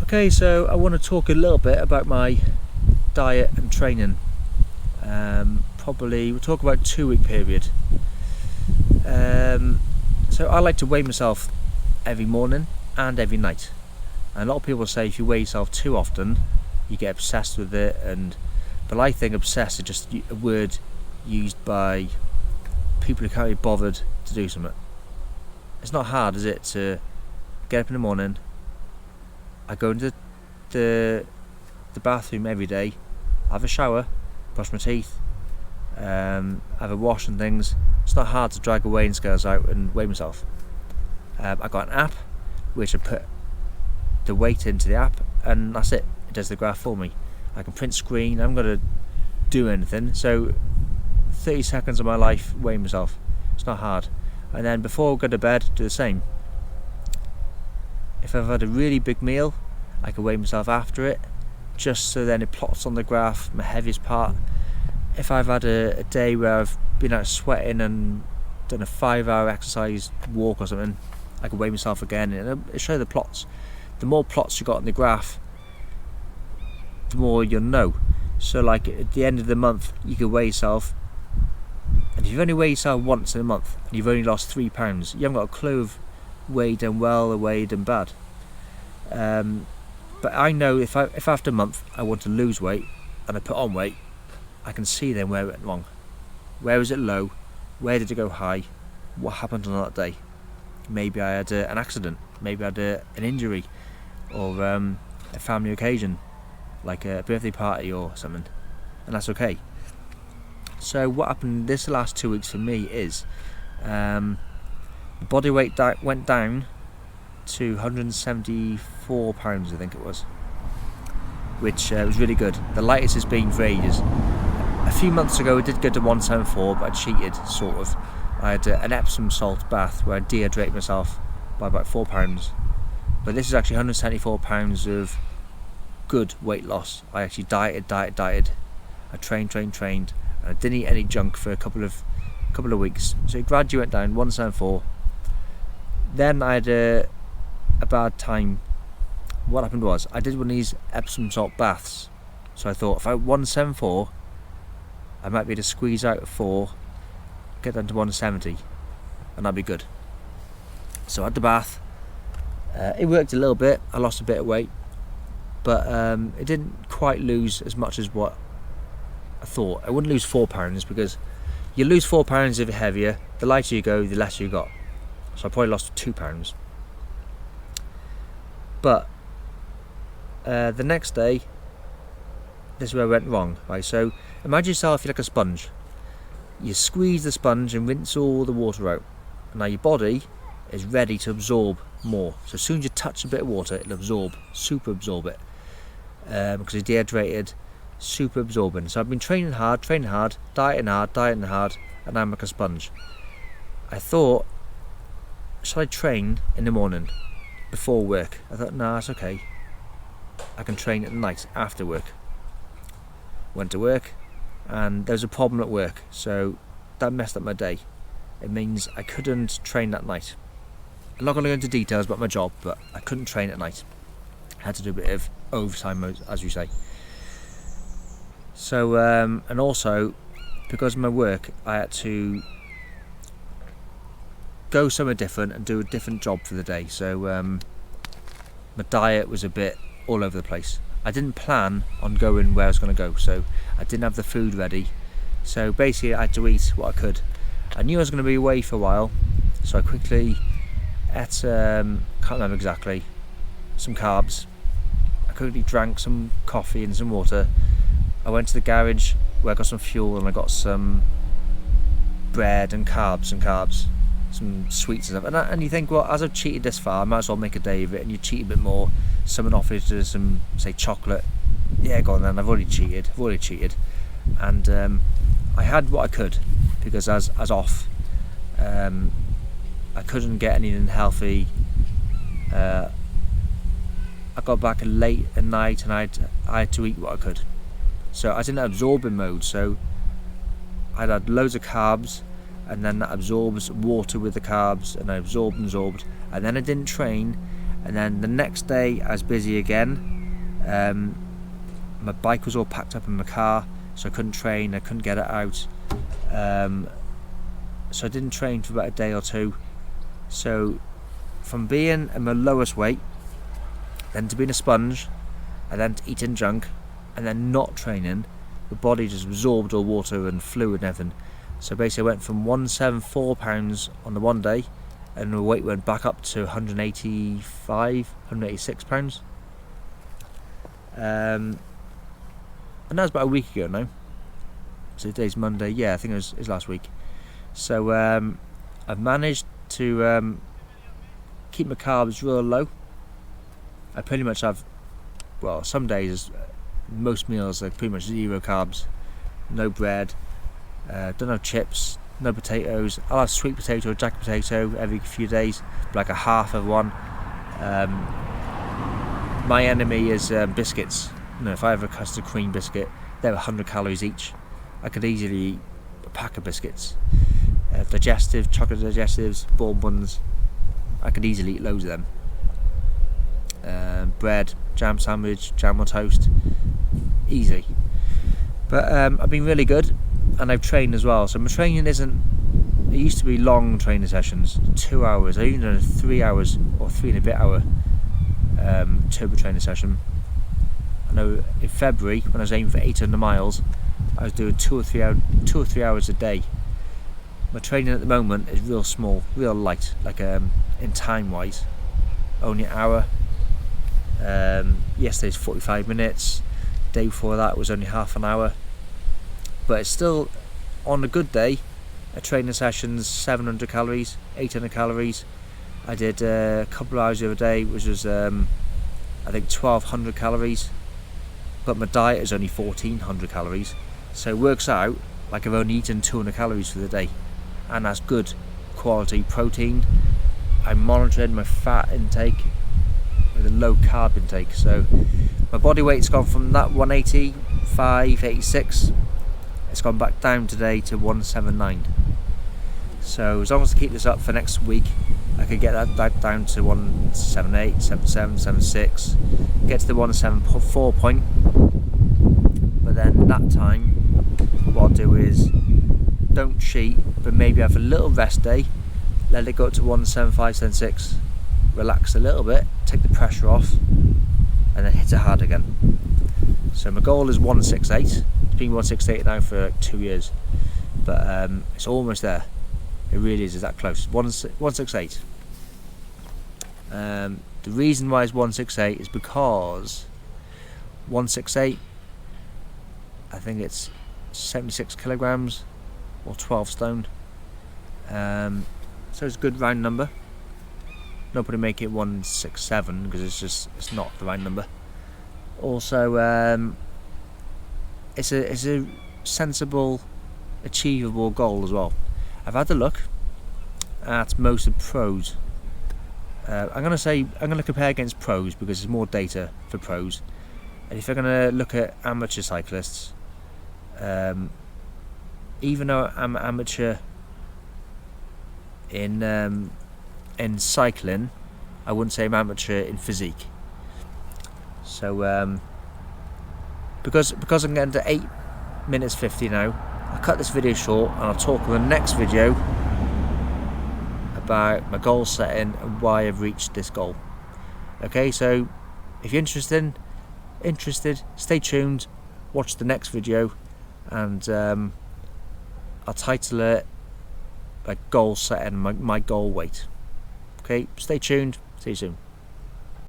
Okay, so I want to talk a little bit about my diet and training. Probably we'll talk about 2 week period. So I like to weigh myself every morning and every night. And a lot of people say if you weigh yourself too often, you get obsessed with it. But I think obsessed is just a word used by people who can't be bothered to do something. It's not hard, is it, to get up in the morning? I go into the bathroom every day, have a shower, brush my teeth, have a wash and things. It's not hard to drag a weighing scales out and weigh myself. I got an app which I put the weight into the app, and that's it. It does the graph for me. I can print screen. I haven't got to do anything. So 30 seconds of my life weighing myself. It's not hard. And then before I go to bed, do the same. If I've had a really big meal, I can weigh myself after it, just so then it plots on the graph my heaviest part. If I've had a day where I've been out sweating and done a 5-hour exercise walk or something, I can weigh myself again, and it'll show the plots. The more plots you got on the graph, the more you'll know. So like at the end of the month, you can weigh yourself, and if you've only weighed yourself once in a month and you've only lost 3 pounds, you haven't got a clue of where you done well or where you done bad. But I know if after a month I want to lose weight and I put on weight, I can see then where it went wrong. Where was it low? Where did it go high? What happened on that day? Maybe I had an accident. Maybe I had an injury, or a family occasion, like a birthday party or something, and that's okay. So what happened this last 2 weeks for me is the body weight went down to 174 pounds, I think it was, which was really good. The lightest it's been for ages. A few months ago it did go to 174, but I cheated, sort of. I had an Epsom salt bath where I dehydrated myself by about 4 pounds. But this is actually 174 pounds of good weight loss. I actually dieted. I trained, and I didn't eat any junk for a couple of weeks. So it gradually went down 174. Then I had a bad time. What happened was I did one of these Epsom salt baths. So I thought if I 174, I might be able to squeeze out 4, get down to 170, and that'd be good. So I had the bath. It worked a little bit. I lost a bit of weight, but it didn't quite lose as much as what I thought. I wouldn't lose 4 pounds, because you lose 4 pounds if you're heavier. The lighter you go, the less you got. So I probably lost 2 pounds. But the next day, this is where I went wrong. Right, so imagine yourself, you're like a sponge. You squeeze the sponge and rinse all the water out. And now your body is ready to absorb more. So as soon as you touch a bit of water, it'll super absorb it. Because it's dehydrated, super absorbing. So I've been training hard, dieting hard, and I'm like a sponge. I thought, shall I train in the morning before work? I thought, nah, it's okay. I can train at night after work. Went to work, and there was a problem at work, so that messed up my day. It means I couldn't train that night. I'm not going to go into details about my job, but I couldn't train at night. I had to do a bit of overtime, as you say. So, and also, because of my work, I had to go somewhere different and do a different job for the day. So, my diet was a bit all over the place. I didn't plan on going where I was going to go, so I didn't have the food ready. So basically I had to eat what I could. I knew I was going to be away for a while, so I quickly ate, can't remember exactly, some carbs. I quickly drank some coffee and some water. I went to the garage where I got some fuel, and I got some bread and carbs, some sweets and stuff. And you think, well, as I've cheated this far, I might as well make a day of it, and you cheat a bit more. Someone offers you some, say, chocolate. Yeah, go on then, I've already cheated. And I had what I could, because as off, I couldn't get anything healthy. I got back late at night, and I had to eat what I could. So I was in absorbing mode, so I'd had loads of carbs, and then that absorbs water with the carbs, and I absorbed, and then I didn't train, And then the next day I was busy again. My bike was all packed up in my car, so I couldn't train, I couldn't get it out. So I didn't train for about a day or two. So from being at my lowest weight, then to being a sponge, and then to eating junk, and then not training, the body just absorbed all water and fluid and everything. So basically I went from 174 pounds on the one day, and the weight went back up to 186 pounds. And that was about a week ago now. So today's Monday, yeah, I think it was last week. So I've managed to keep my carbs real low. I pretty much have, well, some days, most meals are pretty much 0 carbs, no bread, don't have chips, no potatoes. I'll have sweet potato or jack potato every few days, like a half of one. My enemy is biscuits. You know, if I have a custard cream biscuit, they're 100 calories each. I could easily eat a pack of biscuits. Chocolate digestives, bourbons, I could easily eat loads of them. Bread, jam sandwich, jam on toast, easy. But I've been really good, and I've trained as well. So my training isn't, it used to be long training sessions, 2 hours. I even done a 3 hours or 3 and a bit hour turbo training session. I know in February, when I was aiming for 800 miles, I was doing 2 or 3 hours a day. My training at the moment is real small, real light, like in time wise, only an hour. Yesterday's 45 minutes, day before that was only half an hour. But it's still, on a good day, a training session's 700 calories, 800 calories. I did a couple of hours the other day, which was I think 1200 calories, but my diet is only 1400 calories, so it works out like I've only eaten 200 calories for the day, and that's good quality protein. I monitored my fat intake with a low carb intake, so my body weight's gone from that 185, 86, it's gone back down today to 179. So as long as I keep this up for next week, I could get that down to 178, 77, 76, get to the 174 point. But then that time, what I'll do is don't cheat, but maybe have a little rest day, let it go up to 175, 76, relax a little bit, take the pressure off, and then hit it hard again. So my goal is 168. It's been 168 now for like 2 years, but it's almost there. It really is that close. 168. The reason why it's 168 is because 168, I think it's 76 kilograms or 12 stone. So it's a good round number. Nobody make it 167 because it's not the round number. Also, it's a sensible, achievable goal as well. I've had a look at most of pros. I'm going to compare against pros because there's more data for pros. And if you're going to look at amateur cyclists, even though I'm amateur in cycling, I wouldn't say I'm amateur in physique. So because I'm getting to 8 minutes 50 now, I'll cut this video short and I'll talk in the next video about my goal setting and why I've reached this goal. Okay, so if you're interested, stay tuned, watch the next video, and I'll title it like goal setting, my goal weight. Okay, stay tuned, see you soon.